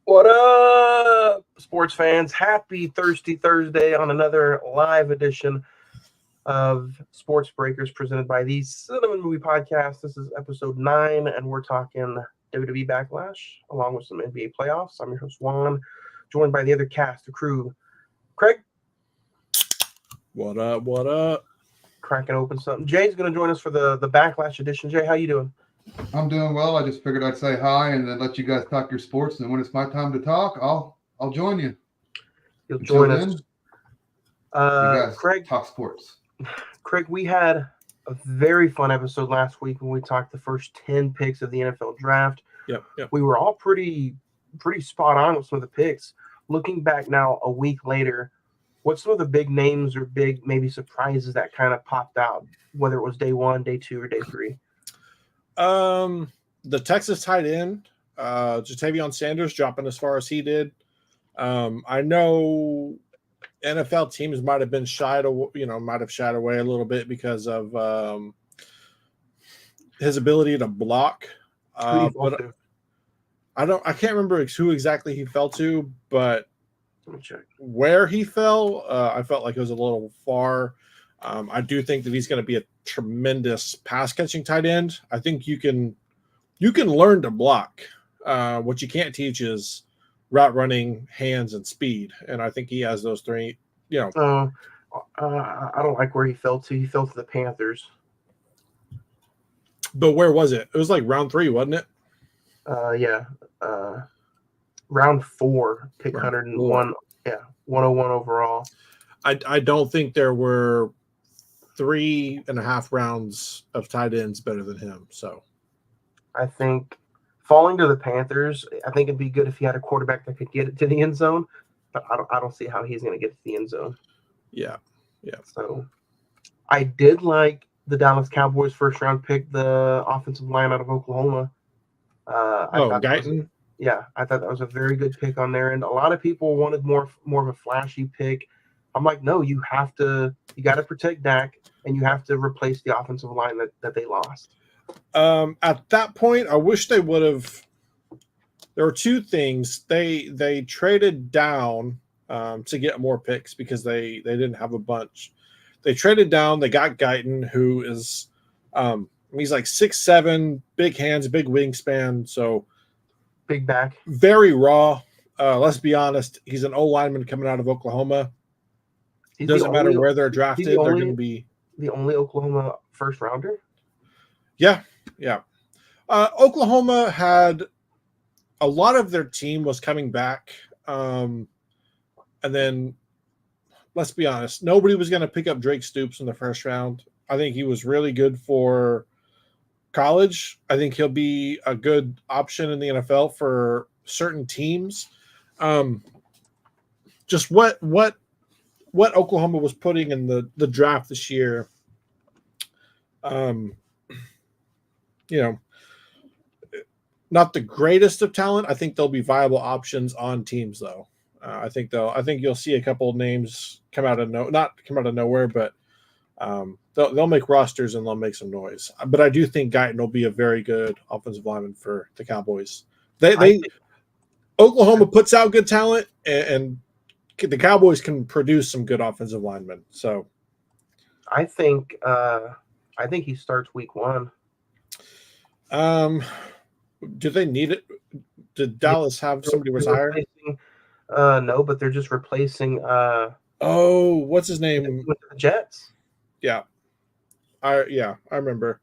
What up, sports fans? Happy Thirsty Thursday on another live edition of Sports Breakers presented by the Cinnamon Movie Podcast. This is episode 9, and we're talking WWE Backlash along with some NBA playoffs. I'm your host, Juan, joined by the other cast, the crew. Craig? What up, what up? Cracking open something. Jay's going to join us for the Backlash edition. Jay, how you doing? I'm doing well. I just figured I'd say hi and then let you guys talk your sports. And when it's my time to talk, I'll join you. You'll join us. You guys Craig, talk sports. Craig, we had a very fun episode last week when we talked the first 10 picks of the NFL draft. Yep. We were all pretty spot on with some of the picks. Looking back now a week later, what's some of the big names or big maybe surprises that kind of popped out, whether it was day 1, day 2, or day 3? The Texas tight end, Jatavion Sanders dropping as far as he did. I know NFL teams might have been shied away a little bit because of his ability to block. But I can't remember who exactly he fell to, but let me check. Where he fell, I felt like it was a little far. I do think that he's going to be a tremendous pass catching tight end. I think you can learn to block. What you can't teach is route running, hands, and speed. And I think he has those three. I don't like where he fell to. He fell to the Panthers. But where was it? It was like round 3, wasn't it? Yeah. Round 4, pick 101. Yeah, 101 overall. I don't think there were 3.5 rounds of tight ends better than him. So I think falling to the Panthers, I think it'd be good if he had a quarterback that could get it to the end zone, but I don't see how he's going to get to the end zone. Yeah. So I did like the Dallas Cowboys first round pick, the offensive line out of Oklahoma. Guyton? I thought that was a very good pick on their end. A lot of people wanted more of a flashy pick. I'm like, no, you got to protect Dak, and you have to replace the offensive line that they lost. At that point, I wish they would have. There were 2 things. They traded down to get more picks because they didn't have a bunch. They traded down. They got Guyton, who is he's like 6'7", big hands, big wingspan, so big back, very raw. Let's be honest, he's an O lineman coming out of Oklahoma. It doesn't matter where they're drafted; they're going to be the only Oklahoma first rounder. Yeah. Oklahoma had a lot of their team was coming back, and then let's be honest, nobody was going to pick up Drake Stoops in the first round. I think he was really good for college. I think he'll be a good option in the NFL for certain teams. Just what Oklahoma was putting in the draft this year, not the greatest of talent. I think there'll be viable options on teams, though. I think you'll see a couple of names come out of not come out of nowhere, but they'll make rosters and they'll make some noise. But I do think Guyton will be a very good offensive lineman for the Cowboys. Oklahoma puts out good talent, and the Cowboys can produce some good offensive linemen. So I think he starts week 1. Do they need it? Did Dallas have somebody retire? No, but they're just replacing. What's his name? With the Jets. Yeah, I remember.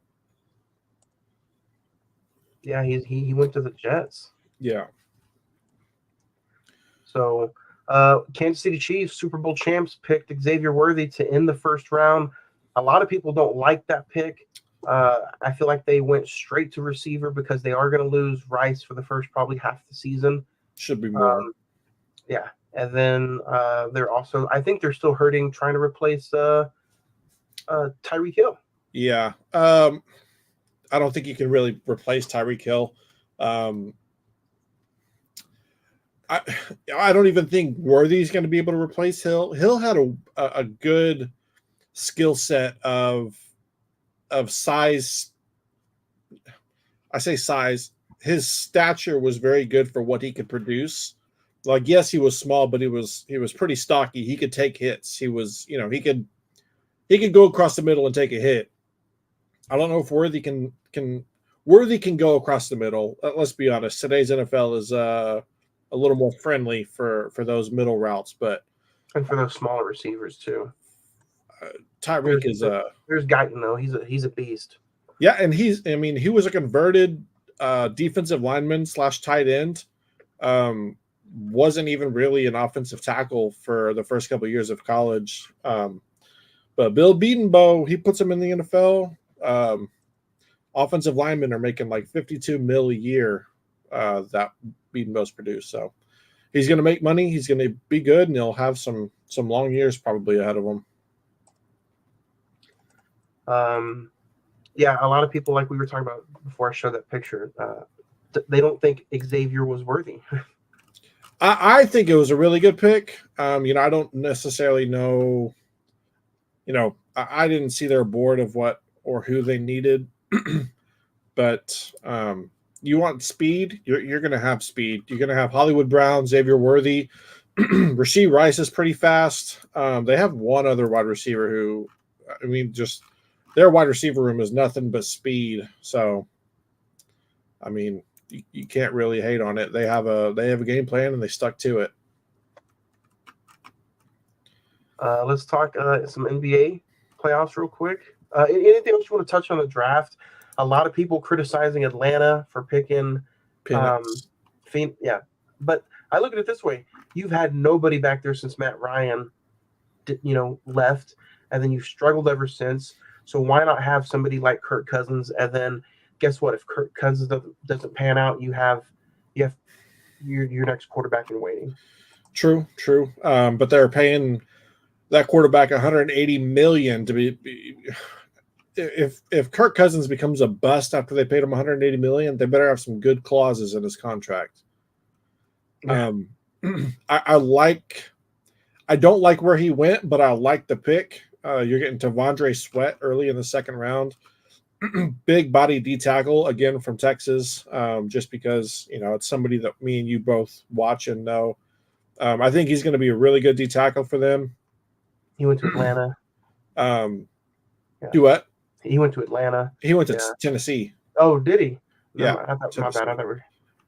Yeah, he went to the Jets. Yeah. So, Kansas City Chiefs, Super Bowl champs, picked Xavier Worthy to end the first round. A lot of people don't like that pick. I feel like they went straight to receiver because they are going to lose Rice for the first probably half the season. Should be more. Yeah. And then I think they're still hurting trying to replace Tyreek Hill. Yeah. I don't think you can really replace Tyreek Hill. I don't even think Worthy's going to be able to replace Hill. Hill had a good skill set of size, I say size, his stature was very good for what he could produce. Like, yes, he was small, but he was pretty stocky. He could take hits. He was, he could go across the middle and take a hit. I don't know if Worthy can go across the middle. Let's be honest. Today's NFL is a little more friendly for those middle routes, but and for those smaller receivers too. Tyreek is there's Guyton though. He's a beast. Yeah, and he was a converted defensive lineman / tight end. Wasn't even really an offensive tackle for the first couple of years of college. But Bill Bedenbaugh, he puts him in the NFL. Offensive linemen are making like $52 million a year that Bedenbaugh's produced. So he's going to make money. He's going to be good, and he'll have some long years probably ahead of him. Yeah, a lot of people, like we were talking about before I showed that picture, they don't think Xavier was worthy. I think it was a really good pick. I don't necessarily know. I didn't see their board of what or who they needed, but you want speed. You're going to have speed. You're going to have Hollywood Brown, Xavier Worthy, Rashee Rice is pretty fast. They have one other wide receiver who, just their wide receiver room is nothing but speed. So, you can't really hate on it. They have a game plan and they stuck to it. Let's talk some NBA playoffs real quick. Anything else you want to touch on the draft? A lot of people criticizing Atlanta for picking but I look at it this way. You've had nobody back there since Matt Ryan left, and then you've struggled ever since. So why not have somebody like Kirk Cousins? And then guess what? If Kirk Cousins doesn't pan out, you have your next quarterback in waiting. True. But they're paying that quarterback $180 million to be. If Kirk Cousins becomes a bust after they paid him $180 million, they better have some good clauses in his contract. Yeah. I don't like where he went, but I like the pick. You're getting T'Vondre Sweat early in the second round. Big body D tackle again from Texas. Just because it's somebody that me and you both watch and know. I think he's going to be a really good D tackle for them. He went to Atlanta. Do what? He went to Atlanta. He went to Tennessee. Oh, did he? Yeah. My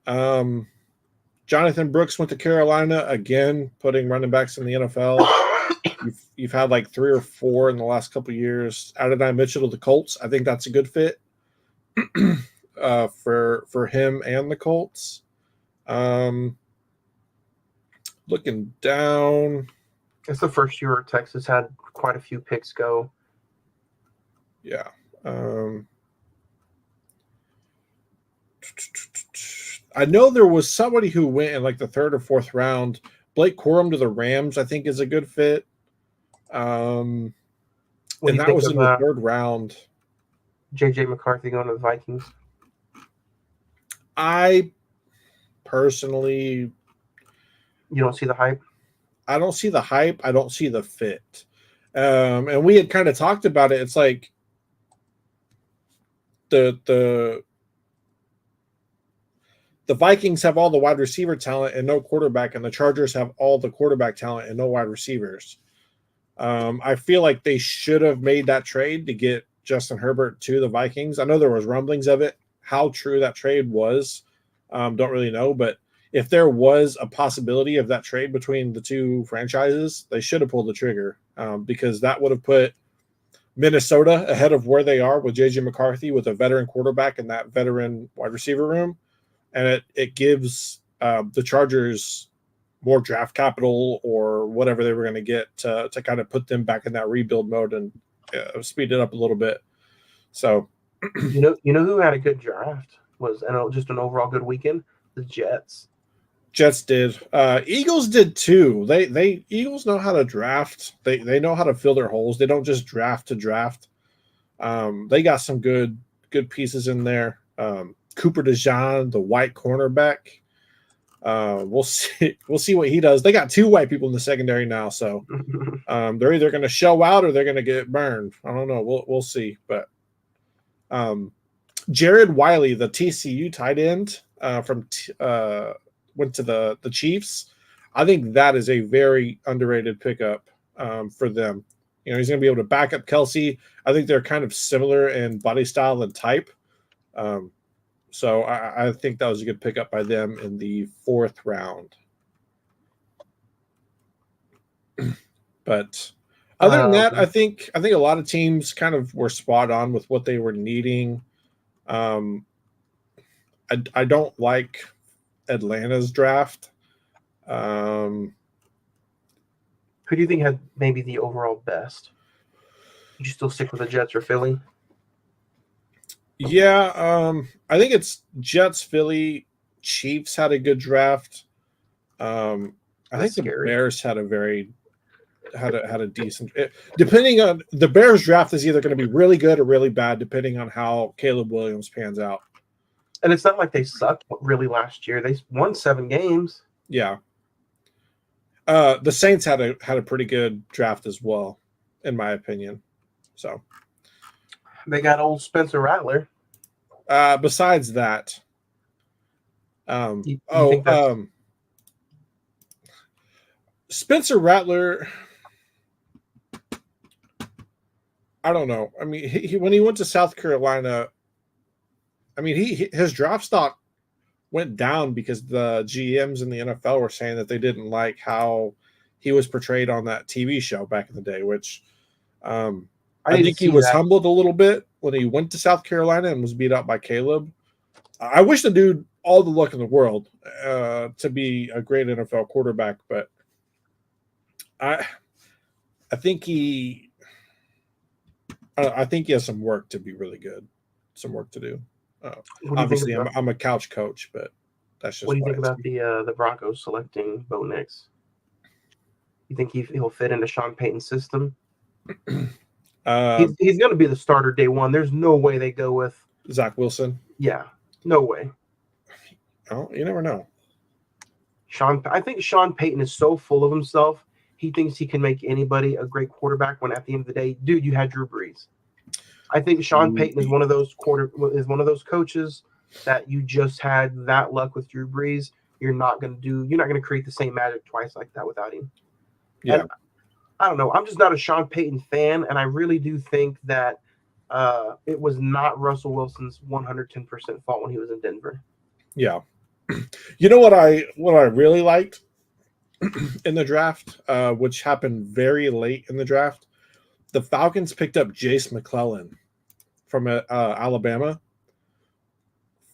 bad. Jonathan Brooks went to Carolina again, putting running backs in the NFL. You've had like 3 or 4 in the last couple of years. Adonai Mitchell to the Colts. I think that's a good fit for him and the Colts. Looking down. It's the first year Texas had quite a few picks go. Yeah. I know there was somebody who went in like the 3rd or 4th round. Blake Corum to the Rams, I think, is a good fit. And that was in the 3rd round. JJ McCarthy going to the Vikings. I personally, you don't see the hype? I don't see the hype. I don't see the fit. And we had kind of talked about it. It's like the Vikings have all the wide receiver talent and no quarterback, and the Chargers have all the quarterback talent and no wide receivers. I feel like they should have made that trade to get Justin Herbert to the Vikings. I know there was rumblings of it. How true that trade was, don't really know. But if there was a possibility of that trade between the two franchises, they should have pulled the trigger because that would have put Minnesota ahead of where they are with J.J. McCarthy with a veteran quarterback and that veteran wide receiver room. And it gives the Chargers more draft capital or whatever they were going to get to kind of put them back in that rebuild mode and speed it up a little bit. So, you know who had a good draft was just an overall good weekend? The Jets. Jets did. Eagles did too. They Eagles know how to draft. They know how to fill their holes. They don't just draft to draft. They got some good pieces in there. Cooper DeJean, the white cornerback. We'll see what he does. They got 2 white people in the secondary now, so they're either going to show out or they're going to get burned. I don't know. We'll see. But Jared Wiley, the TCU tight end went to the Chiefs. I think that is a very underrated pickup for them. You know, he's going to be able to back up Kelsey. I think they're kind of similar in body style and type. So I think that was a good pickup by them in the 4th round. But other than that, I think a lot of teams kind of were spot on with what they were needing. I don't like Atlanta's draft. Who do you think had maybe the overall best? Would you still stick with the Jets or Philly? Yeah, I think it's Jets, Philly, Chiefs had a good draft. I think the Bears had a decent. Depending on the Bears draft is either going to be really good or really bad, depending on how Caleb Williams pans out. And it's not like they sucked really last year. They won 7 games. Yeah. The Saints had a pretty good draft as well, in my opinion. So they got old Spencer Rattler. Besides that, Spencer Rattler. I don't know. I mean, he when he went to South Carolina, I mean, his draft stock went down because the GMs in the NFL were saying that they didn't like how he was portrayed on that TV show back in the day, which I think he was humbled a little bit when he went to South Carolina and was beat up by Caleb. I wish the dude all the luck in the world to be a great NFL quarterback, but I think he has some work to be really good, some work to do. Obviously, I'm a couch coach, but that's just what do you think about the Broncos selecting Bo Nix? You think he'll fit into Sean Payton's system? He's going to be the starter day one. There's no way they go with Zach Wilson. Yeah, no way. Oh, you never know. I think Sean Payton is so full of himself. He thinks he can make anybody a great quarterback when at the end of the day, dude, you had Drew Brees. I think Sean Payton is one of those coaches that you just had that luck with Drew Brees. You're not going to create the same magic twice like that without him. Yeah. And I don't know. I'm just not a Sean Payton fan, and I really do think that it was not Russell Wilson's 110% fault when he was in Denver. Yeah. You know what I really liked in the draft, which happened very late in the draft? The Falcons picked up Jace McClellan from Alabama.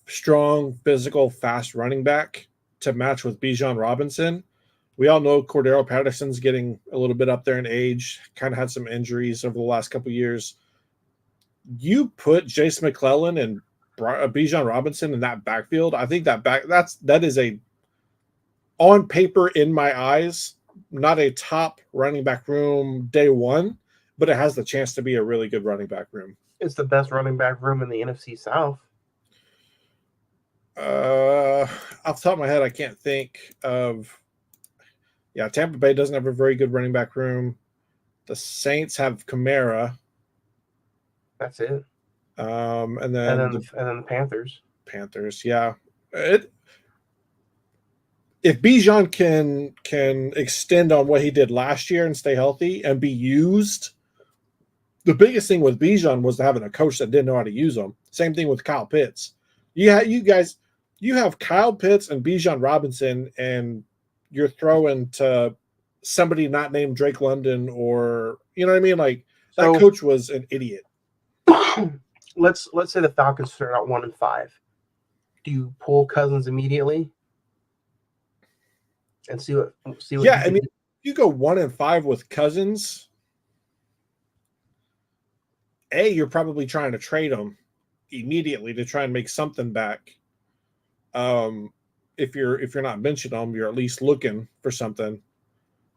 Strong, physical, fast running back to match with Bijan Robinson. We all know Cordero Patterson's getting a little bit up there in age, kind of had some injuries over the last couple of years. You put Jace McClellan and Bijan Robinson in that backfield, I think that is a, on paper in my eyes, not a top running back room day one, but it has the chance to be a really good running back room. It's the best running back room in the NFC South. Off the top of my head, I can't think of. Yeah, Tampa Bay doesn't have a very good running back room. The Saints have Kamara. That's it. And then the Panthers. Panthers, yeah. If Bijan can extend on what he did last year and stay healthy and be used, the biggest thing with Bijan was having a coach that didn't know how to use him. Same thing with Kyle Pitts. You have Kyle Pitts and Bijan Robinson, and you're throwing to somebody not named Drake London, or you know what I mean? Like that coach was an idiot. Let's say the Falcons start out 1-5. Do you pull Cousins immediately and see what? Yeah, I mean, you go 1-5 with Cousins. You're probably trying to trade him immediately to try and make something back. If you're not benching them, you're at least looking for something.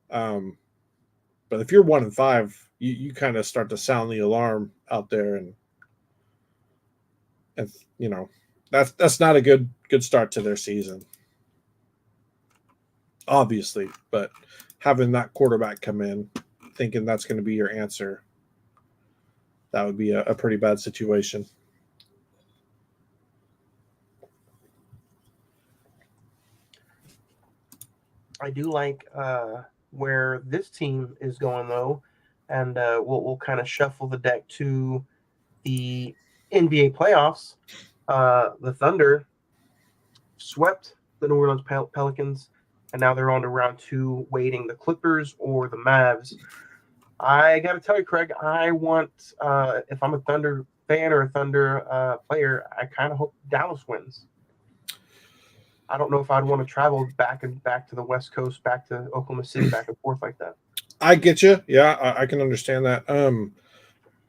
But if you're 1-5, you kind of start to sound the alarm out there, and you know that's not a good start to their season, obviously. But having that quarterback come in, thinking that's going to be your answer, that would be a pretty bad situation. I do like where this team is going though, and we'll kind of shuffle the deck to the NBA playoffs. The Thunder swept the New Orleans Pelicans, and now they're on to round two, waiting the Clippers or the Mavs. I got to tell you, Craig, I want, if I'm a Thunder fan or a Thunder player, I kind of hope Dallas wins. I don't know if I'd want to travel back to the West Coast, back to Oklahoma City, back and forth like that. I get you. Yeah, I can understand that.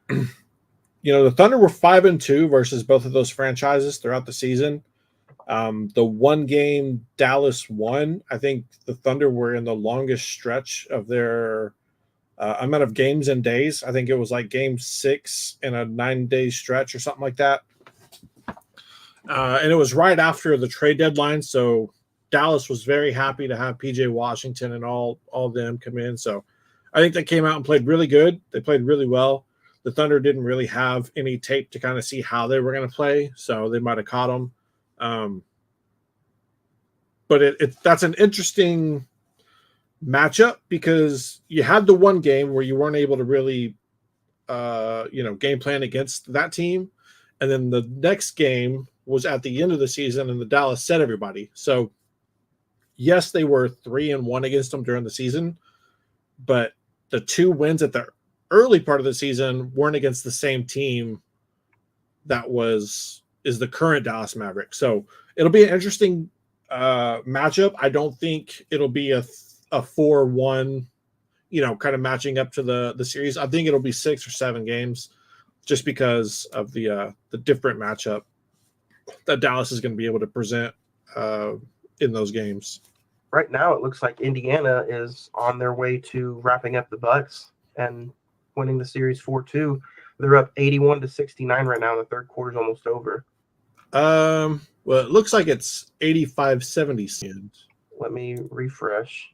The Thunder were 5-2 versus both of those franchises throughout the season. The one game Dallas won, I think the Thunder were in the longest stretch of their amount of games and days. I think it was like game 6 in a 9-day stretch or something like that. And it was right after the trade deadline. So Dallas was very happy to have PJ Washington and all of them come in. So I think they came out and played really good. They played really well. The Thunder didn't really have any tape to kind of see how they were going to play. So they might have caught them. But that's an interesting matchup because you had the one game where you weren't able to really, game plan against that team. And then the next game was at the end of the season and the Dallas set everybody. So yes, they were 3-1 against them during the season, but the 2 wins at the early part of the season weren't against the same team that is the current Dallas Mavericks. So it'll be an interesting matchup. I don't think it'll be a 4-1, kind of matching up to the series. I think it'll be 6 or 7 games just because of the different matchup that Dallas is going to be able to present in those games. Right now, it looks like Indiana is on their way to wrapping up the Bucks and winning the series 4-2. They're up 81-69 right now. The third quarter's almost over. Well, it looks like it's 85-70. Let me refresh.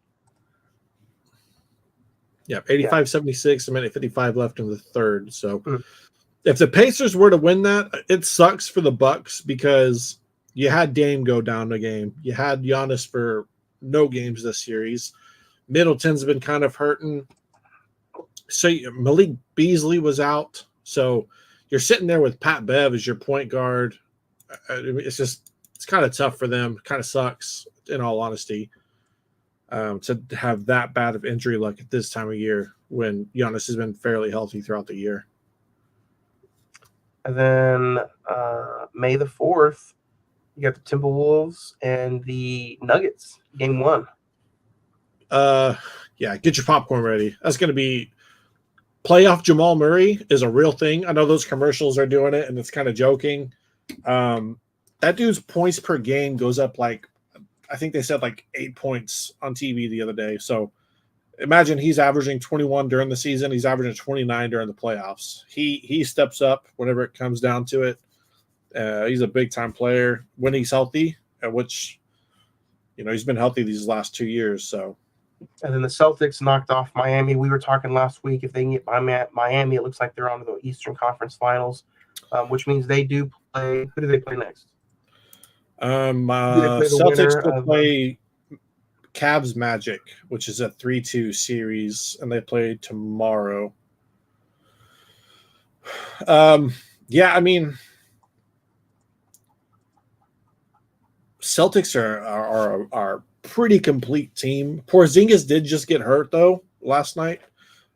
Yeah, 85-76, a minute 55 left in the third. So if the Pacers were to win that, it sucks for the Bucks because you had Dame go down a game. You had Giannis for no games this series. Middleton's been kind of hurting. So Malik Beasley was out. So you're sitting there with Pat Bev as your point guard. It's kind of tough for them. Kind of sucks, in all honesty, to have that bad of injury luck at this time of year when Giannis has been fairly healthy throughout the year. And then May the 4th, you got the Timberwolves and the Nuggets, game 1. Yeah, get your popcorn ready. That's going to be playoff Jamal Murray is a real thing. I know those commercials are doing it, and it's kind of joking. That dude's points per game goes up I think they said 8 points on TV the other day. So imagine he's averaging 21 during the season. He's averaging 29 during the playoffs. He steps up whenever it comes down to it. He's a big-time player when he's healthy, which, he's been healthy these last 2 years. So. And then the Celtics knocked off Miami. We were talking last week. If they can get Miami, it looks like they're on to the Eastern Conference Finals, which means they do play. Who do they play next? Celtics will play Cavs Magic, which is a 3-2 series, and they play tomorrow. Yeah, I mean, Celtics are pretty complete team. Porzingis did just get hurt though last night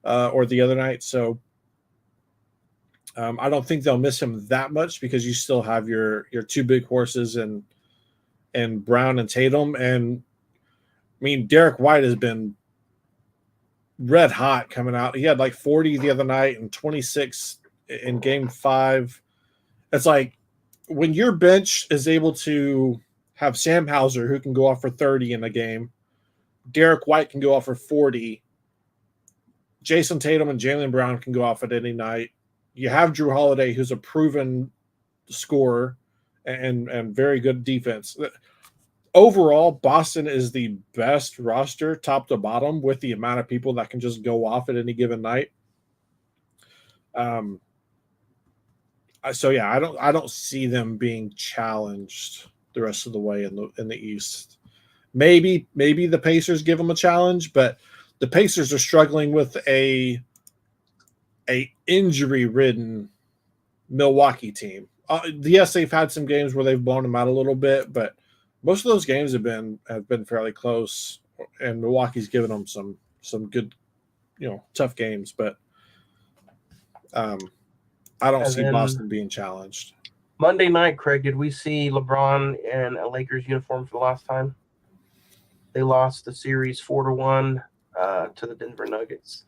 or the other night, so I don't think they'll miss him that much because you still have your 2 big horses and Brown and Tatum. And I mean, Derek White has been red hot coming out. He had 40 the other night and 26 in game 5. It's like when your bench is able to have Sam Hauser, who can go off for 30 in a game. Derek White can go off for 40. Jason Tatum and Jaylen Brown can go off at any night. You have Drew Holiday, who's a proven scorer and very good defense. Overall, Boston is the best roster, top to bottom, with the amount of people that can just go off at any given night. So yeah, I don't see them being challenged the rest of the way in the East. Maybe the Pacers give them a challenge, but the Pacers are struggling with a injury-ridden Milwaukee team. Yes, they've had some games where they've blown them out a little bit, but most of those games have been fairly close, and Milwaukee's given them some good, tough games. But I don't And see then Boston being challenged. Monday night, Craig, did we see LeBron in a Lakers uniform for the last time? They lost the series 4-1 to the Denver Nuggets.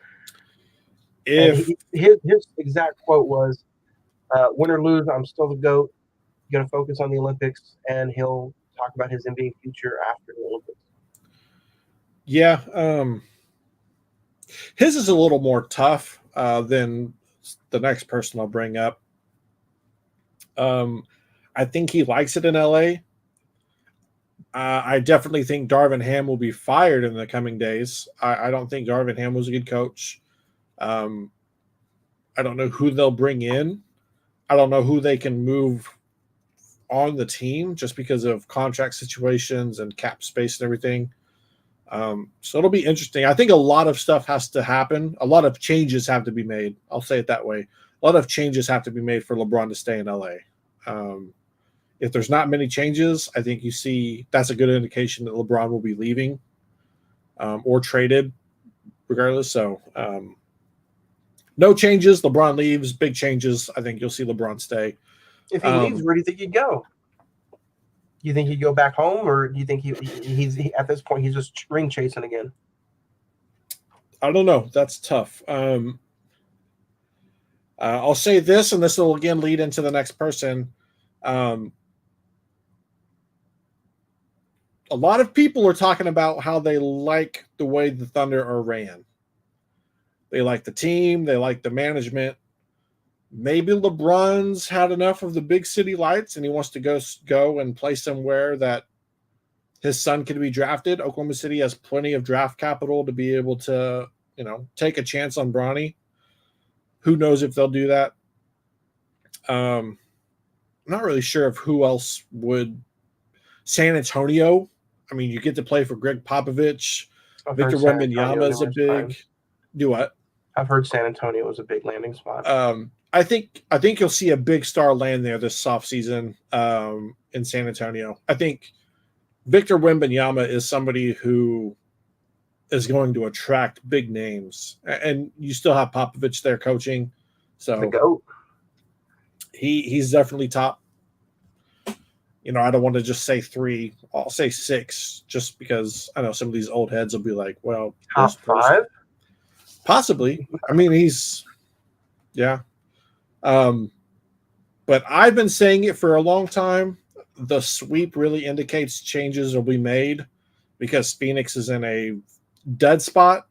If his exact quote was, "Win or lose, I'm still the GOAT. Going to focus on the Olympics," and he'll talk about his NBA future after the Olympics. Yeah, his is a little more tough than the next person I'll bring up. I think he likes it in LA. I definitely think Darvin Ham will be fired in the coming days. I don't think Darvin Ham was a good coach. I don't know who they'll bring in. I don't know who they can move on the team just because of contract situations and cap space and everything. So it'll be interesting. I think a lot of stuff has to happen. A lot of changes have to be made. I'll say it that way. A lot of changes have to be made for LeBron to stay in LA. If there's not many changes, I think you see that's a good indication that LeBron will be leaving or traded regardless. So no changes, LeBron leaves. Big changes, I think you'll see LeBron stay. If he leaves, where do you think he'd go? You think he'd go back home, or do you think he's at this point he's just ring chasing again? I don't know. That's tough. I'll say this, and this will again lead into the next person. A lot of people are talking about how they like the way the Thunder are ran. They like the team. They like the management. Maybe LeBron's had enough of the big city lights and he wants to go and play somewhere that his son can be drafted. Oklahoma City has plenty of draft capital to be able to, take a chance on Bronny. Who knows if they'll do that? I'm not really sure of who else would. San Antonio. I mean, you get to play for Greg Popovich. Victor Wembanyama is a big. Do what? I've heard San Antonio was a big landing spot. I think you'll see a big star land there this offseason in San Antonio. I think Victor Wembanyama is somebody who is going to attract big names, and you still have Popovich there coaching. So the GOAT. He's definitely top. I don't want to just say 3. I'll say 6, just because I know some of these old heads will be like, well, top 5? Possibly. I mean, yeah. But I've been saying it for a long time. The sweep really indicates changes will be made because Phoenix is in a dead spot.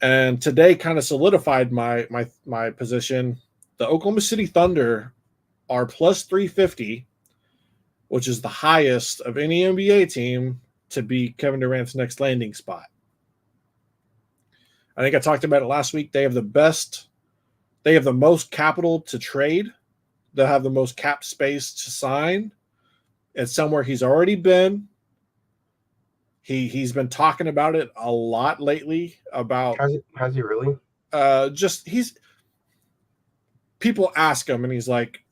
And today kind of solidified my position. The Oklahoma City Thunder are plus 350, which is the highest of any NBA team to be Kevin Durant's next landing spot. I think I talked about it last week. They have the most capital to trade. They'll have the most cap space to sign. It's somewhere he's already been. He's been talking about it a lot lately about. Has he really? People ask him and he's like,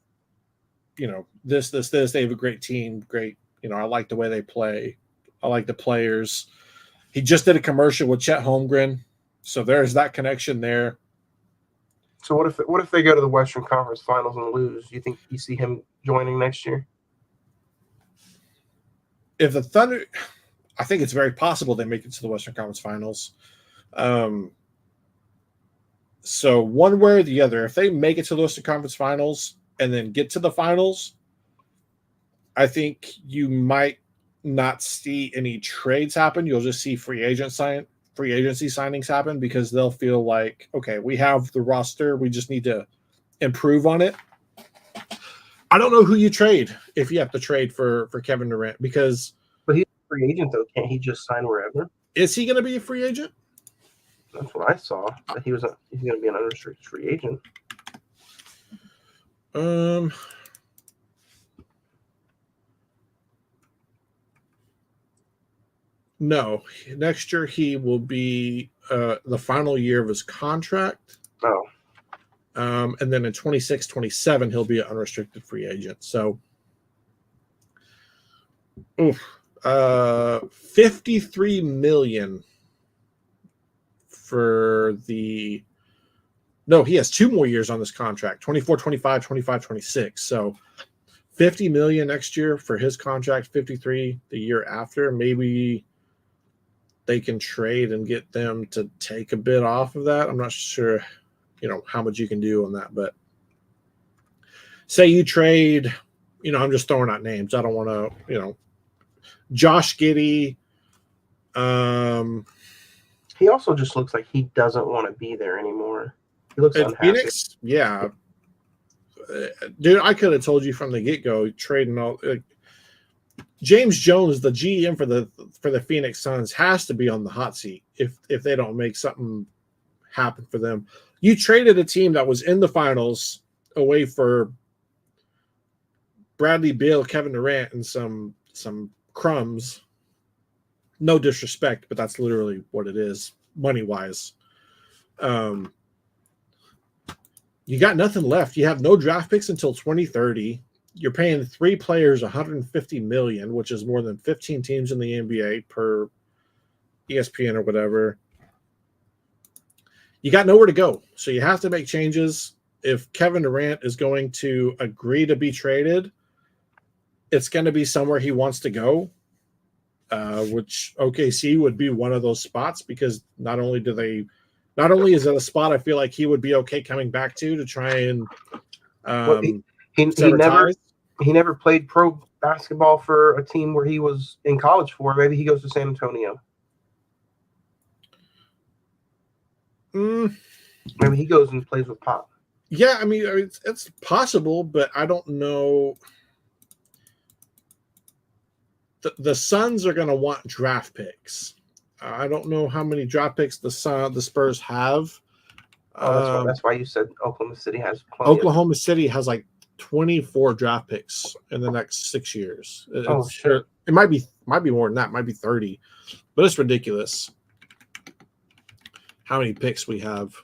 this. They have a great team. Great. I like the way they play. I like the players. He just did a commercial with Chet Holmgren. So there's that connection there. So what if they go to the Western Conference Finals and lose? Do you think you see him joining next year? If the Thunder, I think it's very possible they make it to the Western Conference Finals. So one way or the other, if they make it to the Western Conference Finals and then get to the finals, I think you might not see any trades happen. You'll just see free agency signings happen because they'll feel like, okay, we have the roster. We just need to improve on it. I don't know who you trade if you have to trade for Kevin Durant because. But he's a free agent, though. Can't he just sign wherever? Is he going to be a free agent? That's what I saw. That he's going to be an unrestricted free agent. No, next year he will be the final year of his contract. Oh, And then in 26, 27, he'll be an unrestricted free agent. So, 53 million for the. No, he has 2 more years on this contract, 24, 25, 25, 26. So 50 million next year for his contract, 53 the year after. Maybe they can trade and get them to take a bit off of that. I'm not sure, how much you can do on that, but say you trade, I'm just throwing out names. I don't want to, Josh Giddey. he also just looks like he doesn't want to be there anymore. He looks At unhappy. Phoenix, yeah. Dude, I could have told you from the get-go, trading all James Jones, the GM for the Phoenix Suns, has to be on the hot seat if they don't make something happen for them. You traded a team that was in the finals away for Bradley Beal, Kevin Durant, and some crumbs. No disrespect, but that's literally what it is, money-wise. You got nothing left. You have no draft picks until 2030. You're paying 3 players $150 million, which is more than 15 teams in the NBA per ESPN or whatever. You got nowhere to go, so you have to make changes. If Kevin Durant is going to agree to be traded, it's going to be somewhere he wants to go, which OKC would be one of those spots because not only is it a spot I feel like he would be okay coming back to try and he never played pro basketball for a team where he was in college for. Maybe he goes to San Antonio. Maybe he goes and plays with Pop. Yeah, I mean it's possible, but I don't know. The Suns are going to want draft picks. I don't know how many draft picks the Spurs have. That's why you said Oklahoma City has plenty. Oklahoma City has like 24 draft picks in the next 6 years. Sure. It might be more than that. It might be 30, but it's ridiculous how many picks we have.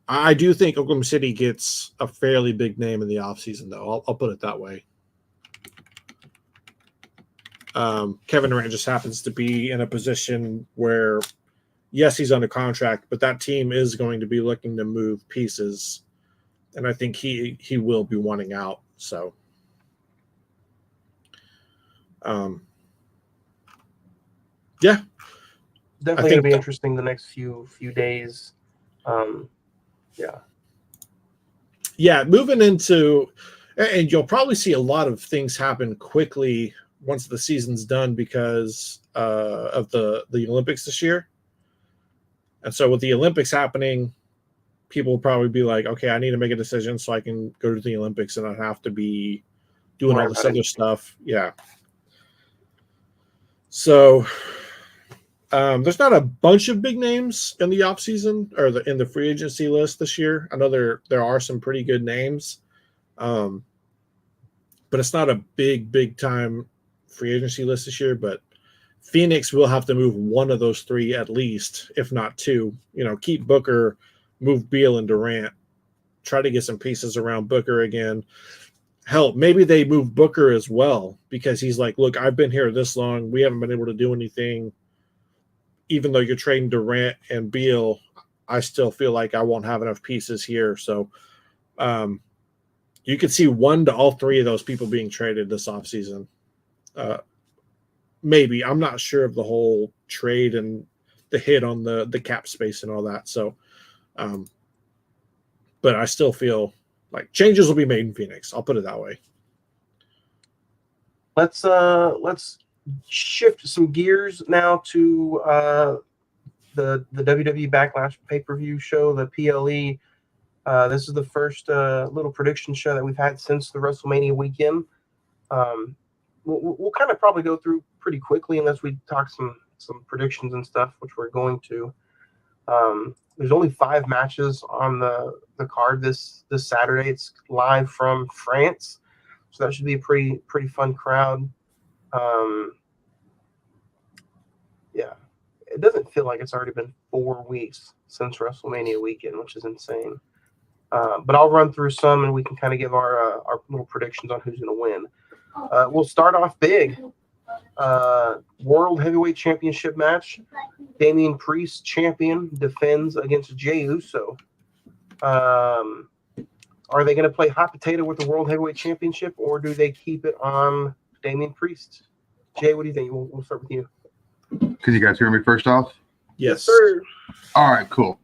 I do think Oklahoma City gets a fairly big name in the offseason, though. I'll put it that way. Kevin Durant just happens to be in a position where, yes, he's under contract, but that team is going to be looking to move pieces, and I think he will be wanting out. So, yeah, definitely going to be interesting the next few days. Yeah, moving into, and you'll probably see a lot of things happen quickly once the season's done because of the Olympics this year. And so with the Olympics happening, people will probably be like, okay, I need to make a decision so I can go to the Olympics and not have to be doing all this other stuff. Yeah. So there's not a bunch of big names in the offseason or in the free agency list this year. I know there are some pretty good names, but it's not a big time free agency list this year. But Phoenix will have to move one of those 3 at least, if not 2. Keep Booker, move Beal and Durant, try to get some pieces around Booker again. Hell, maybe they move Booker as well because he's like, look, I've been here this long. We haven't been able to do anything. Even though you're trading Durant and Beal, I still feel like I won't have enough pieces here. So you could see 1 to all 3 of those people being traded this offseason. Maybe. I'm not sure of the whole trade and the hit on the cap space and all that. So, but I still feel like changes will be made in Phoenix. I'll put it that way. Let's shift some gears now to the WWE Backlash pay-per-view show, the PLE. This is the first little prediction show that we've had since the WrestleMania weekend. We'll kind of probably go through pretty quickly unless we talk some predictions and stuff, which we're going to. There's only 5 matches on the card this Saturday. It's live from France, so that should be a pretty fun crowd. Yeah. It doesn't feel like it's already been 4 weeks since WrestleMania weekend, which is insane. But I'll run through some, and we can kind of give our little predictions on who's going to win. We'll start off big. World Heavyweight Championship match. Damian Priest, champion, defends against Jey Uso. Are they going to play hot potato with the World Heavyweight Championship, or do they keep it on Damian Priest? Jay, what do you think? We'll start with you. Can you guys hear me first off? Yes. Sir. All right, cool.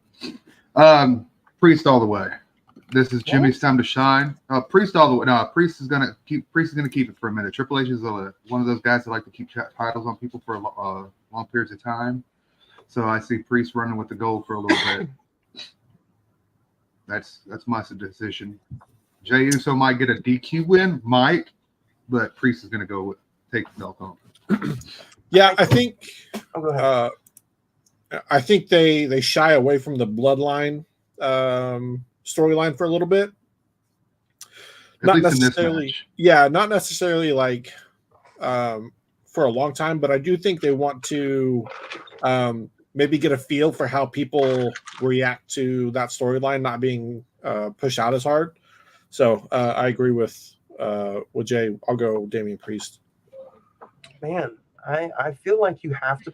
Priest all the way. This is Jimmy's time to shine. Priest all the way. No, Priest is gonna keep it for a minute. Triple H is one of those guys that like to keep titles on people for long periods of time. So I see Priest running with the gold for a little bit. That's my decision. Jey Uso might get a DQ win, but Priest is gonna take the belt home. Yeah, I think. Oh, go ahead. I think they shy away from the bloodline storyline for a little bit. At Not least in this necessarily, match. yeah, not necessarily like for a long time, but I do think they want to maybe get a feel for how people react to that storyline not being pushed out as hard. So I agree with Jay. I'll go Damian Priest. Man, I feel like you have to.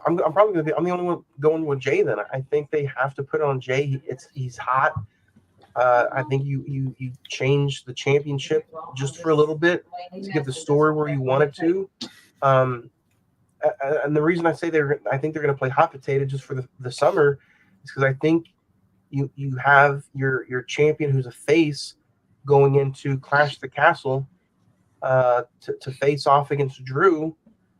I'm probably gonna be. I'm the only one going with Jay. Then I think they have to put it on Jay. He's hot. I think you change the championship just for a little bit to get the story where you want it to. And the reason I say I think they're going to play hot potato just for the summer is because I think you have your champion who's a face going into Clash of the Castle to face off against Drew,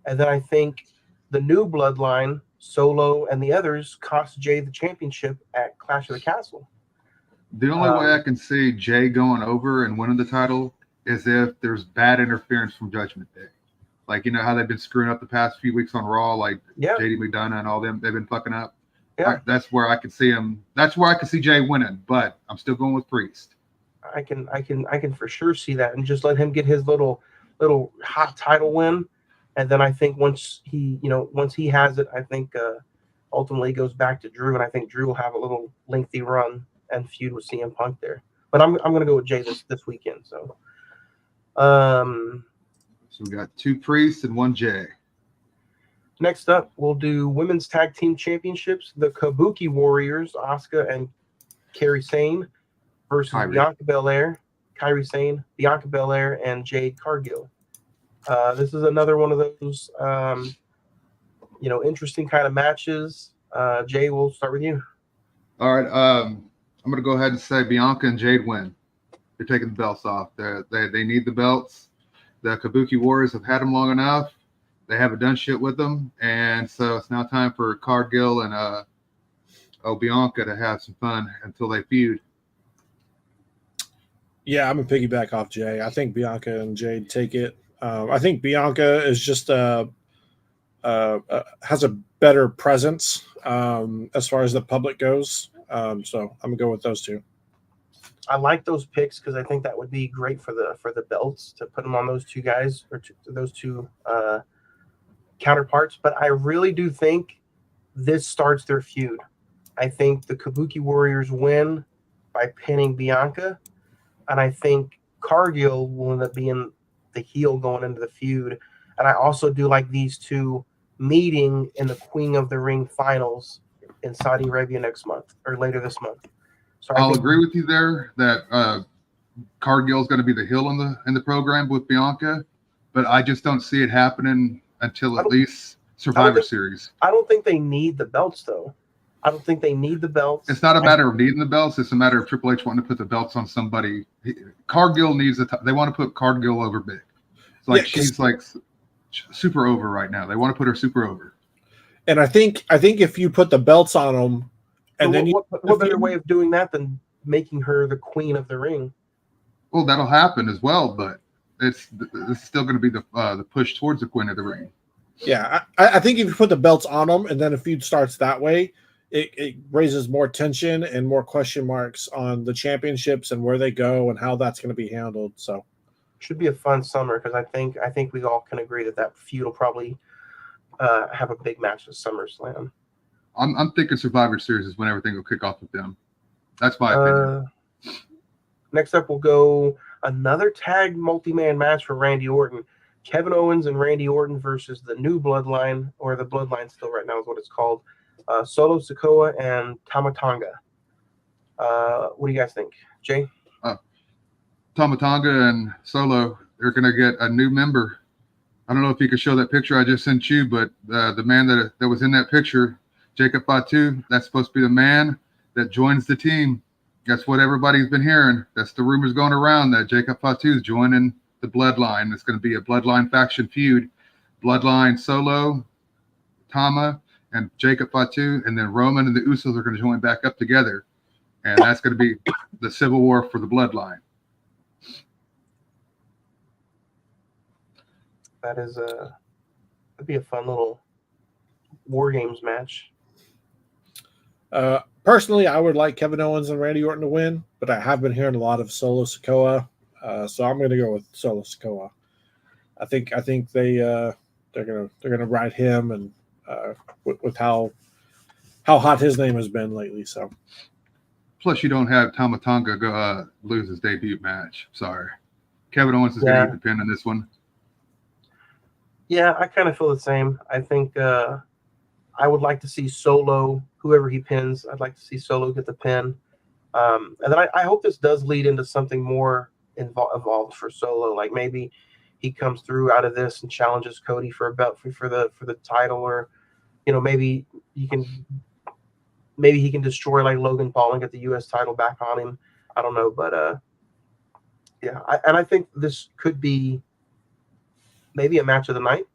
and then I think the new bloodline, Solo and the others, cost Jay the championship at Clash of the Castle. The only way I can see Jay going over and winning the title is if there's bad interference from Judgment Day. Like, you know how they've been screwing up the past few weeks on Raw, like JD McDonough and all them, they've been fucking up. Yeah. That's where I could see him. That's where I could see Jay winning, but I'm still going with Priest. I can for sure see that, and just let him get his little hot title win, and then I think once he has it, I think ultimately goes back to Drew, and I think Drew will have a little lengthy run and feud with CM Punk there. But I'm gonna go with Jay this weekend. So, So we got 2 Priests and 1 Jay. Next up, we'll do Women's Tag Team Championships. The Kabuki Warriors, Asuka and Kairi Sane, versus Bianca Belair, Kairi Sane, Bianca Belair, and Jade Cargill. This is another one of those, interesting kind of matches. Jay, we'll start with you. All right. I'm going to go ahead and say Bianca and Jade win. They're taking the belts off. They need the belts. The Kabuki Warriors have had them long enough. They haven't done shit with them. And so it's now time for Cargill and Bianca to have some fun until they feud. Yeah, I'm going to piggyback off Jay. I think Bianca and Jade take it. I think Bianca is just has a better presence as far as the public goes. So I'm going to go with those two. I like those picks because I think that would be great for the belts to put them on those two guys or those two counterparts. But I really do think this starts their feud. I think the Kabuki Warriors win by pinning Bianca, and I think Cargill will end up being the heel going into the feud. And I also do like these two meeting in the Queen of the Ring finals in Saudi Arabia next month or later this month. So I'll agree with you there that Cargill's going to be the heel in the program with Bianca, but I just don't see it happening until at least Survivor Series. I don't think they need the belts, though. I don't think they need the belts. It's not a matter of needing the belts. It's a matter of Triple H wanting to put the belts on somebody. Cargill needs they want to put Cargill over big. It's like she's like super over right now. They want to put her super over. And I think if you put the belts on them, and then what better way of doing that than making her the Queen of the Ring? Well, that'll happen as well, but it's still going to be the push towards the Queen of the Ring. Yeah, I think if you put the belts on them, and then a feud starts that way, it raises more tension and more question marks on the championships and where they go and how that's going to be handled. So, should be a fun summer because I think we all can agree that feud will probably have a big match at SummerSlam. I'm thinking Survivor Series is when everything will kick off with them. That's my opinion. Next up, we'll go another tag multi-man match for Randy Orton. Kevin Owens and Randy Orton versus the New Bloodline, or the Bloodline still right now is what it's called. Solo Sikoa and Tama Tonga. What do you guys think? Jay? Tama Tonga and Solo, they're going to get a new member. I don't know if you could show that picture I just sent you, but the man that was in that picture, Jacob Fatu, that's supposed to be the man that joins the team. That's what everybody's been hearing. That's the rumors going around that Jacob Fatu is joining the Bloodline. It's going to be a Bloodline faction feud. Bloodline Solo, Tama, and Jacob Fatu, and then Roman and the Usos are going to join back up together. And that's going to be the Civil War for the Bloodline. That'd be a fun little War Games match. Personally, I would like Kevin Owens and Randy Orton to win, but I have been hearing a lot of Solo Sikoa, so I'm going to go with Solo Sikoa. I think they're gonna ride him, and with how hot his name has been lately. So, plus you don't have Tama Tonga go lose his debut match. Sorry, Kevin Owens is going to get the pin in this one. Yeah, I kind of feel the same. I think I would like to see Solo, whoever he pins, I'd like to see Solo get the pin. And then I hope this does lead into something more involved for Solo. Like maybe he comes through out of this and challenges Cody for a belt for the title, or maybe he can destroy like Logan Paul and get the U.S. title back on him. I don't know, but yeah, I think this could be maybe a match of the night.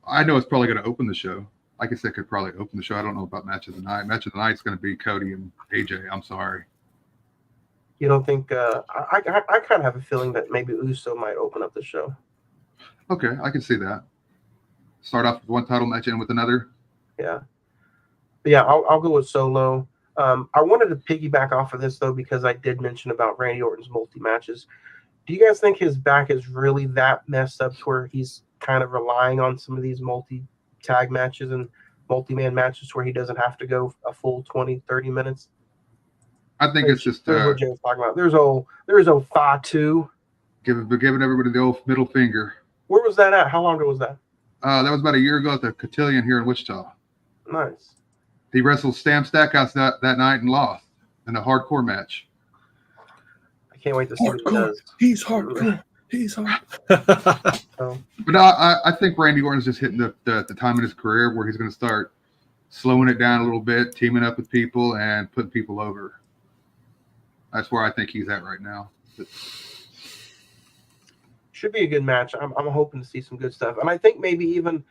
I know it's probably going to open the show. I guess they could probably open the show. I don't know about match of the night. Match of the night is going to be Cody and AJ. I'm sorry. You don't think? I kind of have a feeling that maybe Uso might open up the show. Okay, I can see that. Start off with one title match, end with another. Yeah, but yeah. I'll go with Solo. I wanted to piggyback off of this though because I did mention about Randy Orton's multi matches. Do you guys think his back is really that messed up to where he's kind of relying on some of these multi-tag matches and multi-man matches where he doesn't have to go a full 20, 30 minutes? I think it's just what Jay was talking about. There's old Fatu. Giving everybody the old middle finger. Where was that at? How long ago was that? That was about a year ago at the Cotillion here in Wichita. Nice. He wrestled Stam Stackhouse that night and lost in a hardcore match. I can't wait to see what he does. He's hardcore. He's hard. But I think Randy Orton's just hitting the time in his career where he's going to start slowing it down a little bit, teaming up with people, and putting people over. That's where I think he's at right now. Should be a good match. I'm hoping to see some good stuff. And I think maybe even,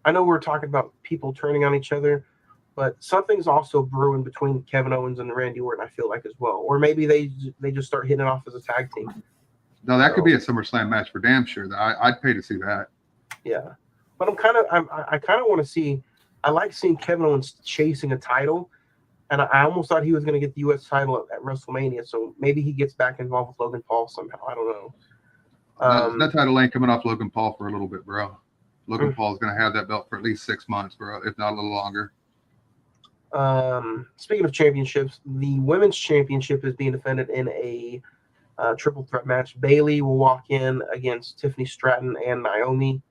I know we're talking about people turning on each other, but something's also brewing between Kevin Owens and Randy Orton, I feel like, as well. Or maybe they just start hitting it off as a tag team. No, that could be a SummerSlam match for damn sure. I'd pay to see that. Yeah, but I kind of want to see. I like seeing Kevin Owens chasing a title, and I almost thought he was going to get the U.S. title at WrestleMania. So maybe he gets back involved with Logan Paul somehow. I don't know. That title ain't coming off Logan Paul for a little bit, bro. Logan Paul's going to have that belt for at least 6 months, bro, if not a little longer. Speaking of championships, the women's championship is being defended in a triple threat match. Bayley will walk in against Tiffany Stratton and Naomi.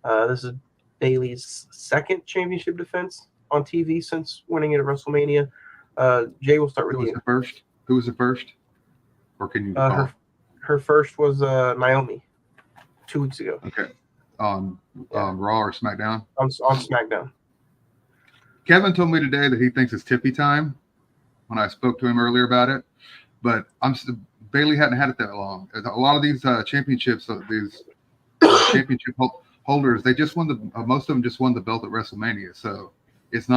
This is Bayley's second championship defense on TV since winning it at WrestleMania. Jay, will start with you. Who was the first? Or can you recall? Her first was Naomi 2 weeks ago. Okay. On Raw or SmackDown? On SmackDown. Kevin told me today that he thinks it's Tiffy time when I spoke to him earlier about it. But Bayley hadn't had it that long. A lot of these championships, these championship holders, they just won most of them just won the belt at WrestleMania. So it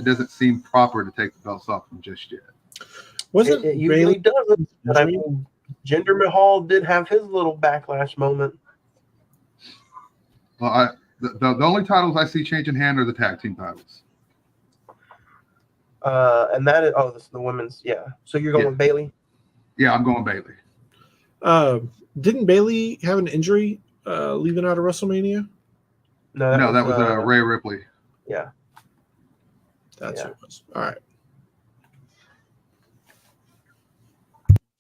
doesn't seem proper to take the belts off them just yet. It usually doesn't. But I mean, Jinder Mahal did have his little backlash moment. Well, the only titles I see changing hand are the tag team titles. And that is this is the women's. Yeah. So you're going with Bayley? Yeah, I'm going Bayley. Didn't Bayley have an injury leaving out of WrestleMania? No, that was Rhea Ripley. Yeah. That's who it was. All right.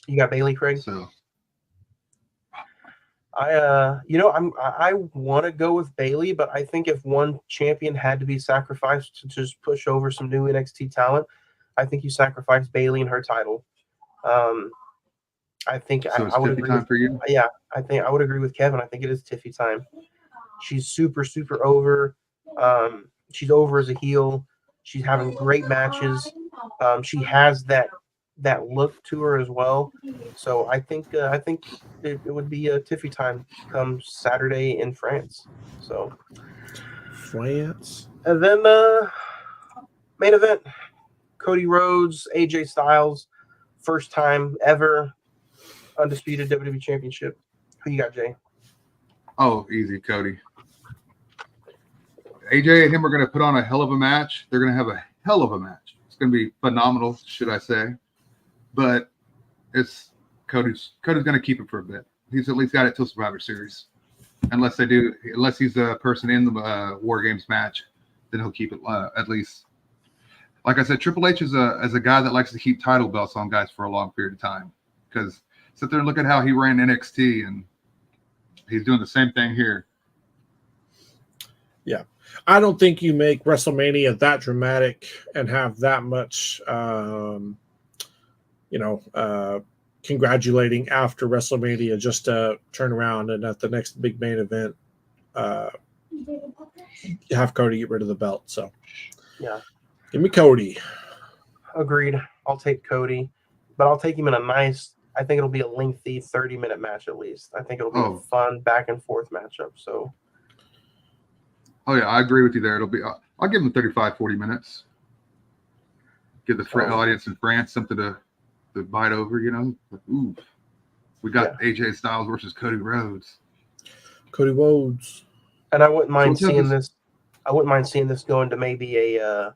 You got Bailey, Craig? So I want to go with Bailey, but I think if one champion had to be sacrificed to just push over some new NXT talent, I think you sacrifice Bailey and her title. I think so it's I would Tiffy agree. time for you? Yeah, I think I would agree with Kevin. I think it is Tiffy time. She's super, super over. She's over as a heel. She's having great matches. She has that look to her as well. So I think it would be a Tiffy time come Saturday in France. So France. and then main event: Cody Rhodes, AJ Styles, first time ever undisputed WWE Championship. Who you got, Jay? Oh, easy, Cody. AJ and him are going to put on a hell of a match. They're going to have a hell of a match. It's going to be phenomenal, should I say. But it's Cody's going to keep it for a bit. He's at least got it till Survivor Series. Unless he's a person in the War Games match, then he'll keep it at least. Like I said, Triple H is a guy that likes to keep title belts on guys for a long period of time. Because sit there and look at how he ran NXT, and he's doing the same thing here. Yeah. I don't think you make WrestleMania that dramatic and have that much, congratulating after WrestleMania just to turn around and at the next big main event, have Cody get rid of the belt. So, yeah, give me Cody. Agreed. I'll take Cody, but I'll take him in a nice. I think it'll be a lengthy 30-minute match at least. I think it'll be a fun back and forth matchup. So. Oh, yeah, I agree with you there. It'll be. I'll give him 35, 40 minutes. Give the audience in France something to bite over, Like, ooh, we got AJ Styles versus Cody Rhodes. Cody Rhodes. And I wouldn't mind seeing this. I wouldn't mind seeing this go into maybe a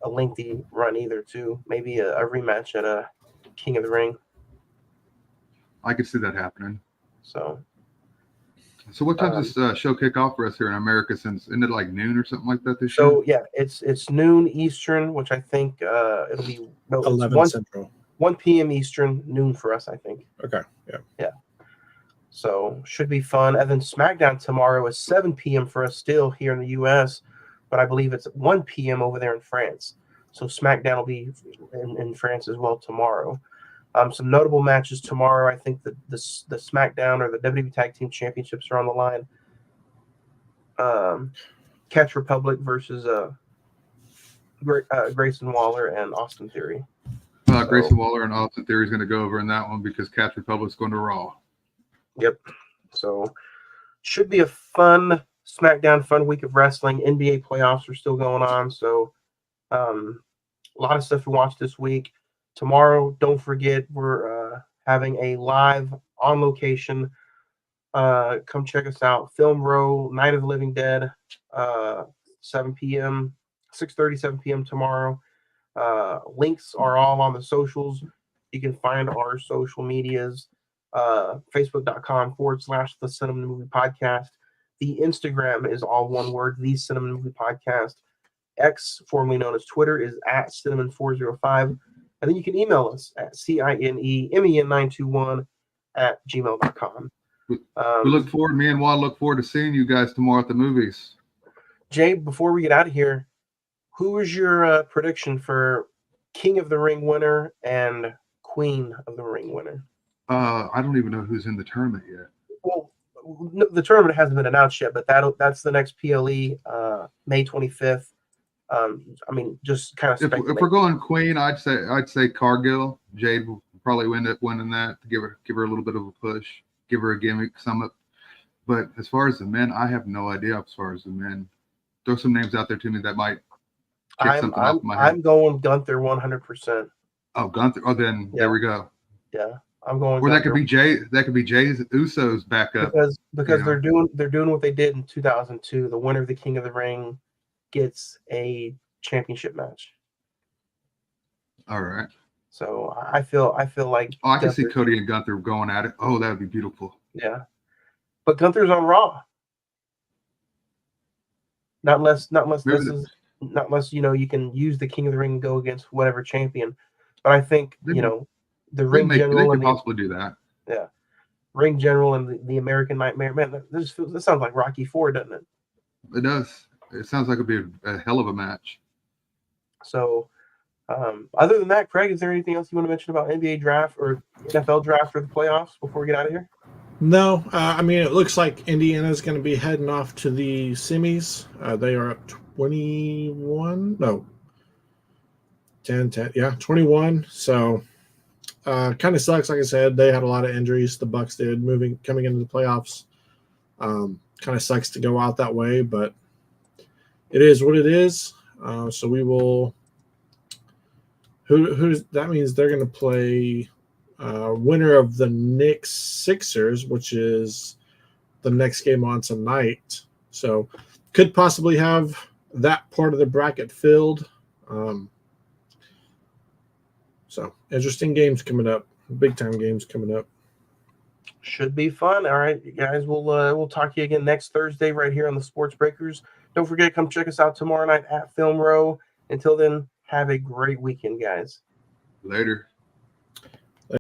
lengthy run either, too. Maybe a rematch at a King of the Ring. I could see that happening. So what time does this show kick off for us here in America? Since isn't it like noon or something like that this year? So yeah, it's noon Eastern, which I think it'll be 11 Central. 1 p.m. Eastern, noon for us, I think. Okay. Yeah. So should be fun. And then SmackDown tomorrow is 7 p.m. for us still here in the U.S., but I believe it's 1 p.m. over there in France. So SmackDown will be in France as well tomorrow. Some notable matches tomorrow. I think the SmackDown or the WWE Tag Team Championships are on the line. Catch Republic versus Grayson Waller and Austin Theory. Grayson Waller and Austin Theory is going to go over in that one because Catch Republic's going to Raw. Yep. So should be a fun SmackDown, fun week of wrestling. NBA playoffs are still going on. So a lot of stuff to watch this week. Tomorrow, don't forget, we're having a live on location. Come check us out. Film Row, Night of the Living Dead, 7 p.m., 6:30, 7 p.m. tomorrow. Links are all on the socials. You can find our social medias, facebook.com/The Cinnamon Movie Podcast. The Instagram is all one word, The Cinnamon Movie Podcast. X, formerly known as Twitter, is @cinnamon405. And then you can email us at cinemen921@gmail.com. We look forward, me and Juan look forward to seeing you guys tomorrow at the movies. Jay, before we get out of here, who is your prediction for King of the Ring winner and Queen of the Ring winner? I don't even know who's in the tournament yet. Well, the tournament hasn't been announced yet, but that's the next PLE, May 25th. Just kind of if we're going Queen, I'd say Cargill. Jade will probably end up winning that to give her a little bit of a push, give her a gimmick, sum up. But as far as the men, I have no idea. As far as the men, throw some names out there to me that might kick something off my head. I'm going Gunther 100%. Oh, Gunther. Oh, then there we go. Yeah, I'm going. Or Gunther. that could be Jay. That could be Jay's Usos backup because they're doing what they did in 2002. The winner of the King of the Ring gets a championship match. All right. So I feel like I can see Cody and Gunther going at it. Oh, that would be beautiful. Yeah, but Gunther's on Raw. Not unless Maybe not unless you can use the King of the Ring and go against whatever champion. But I think They the they ring general could and possibly do that. yeah, ring general and the American Nightmare. Man, this sounds like Rocky IV, doesn't it? It does. It sounds like it'd be a hell of a match. So, other than that, Craig, is there anything else you want to mention about NBA draft or NFL draft or the playoffs before we get out of here? No, I mean, it looks like Indiana's going to be heading off to the semis. They are up 21. No, 10. Yeah, 21. So, kind of sucks. Like I said, they had a lot of injuries. The Bucks did coming into the playoffs. Kind of sucks to go out that way, but it is what it is. So we will. Who's that means they're going to play winner of the Knicks Sixers, which is the next game on tonight. So could possibly have that part of the bracket filled. So interesting games coming up, big time games coming up. Should be fun. All right, guys, we'll talk to you again next Thursday right here on the Sports Breakers. Don't forget to come check us out tomorrow night at Film Row. Until then, have a great weekend, guys. Later.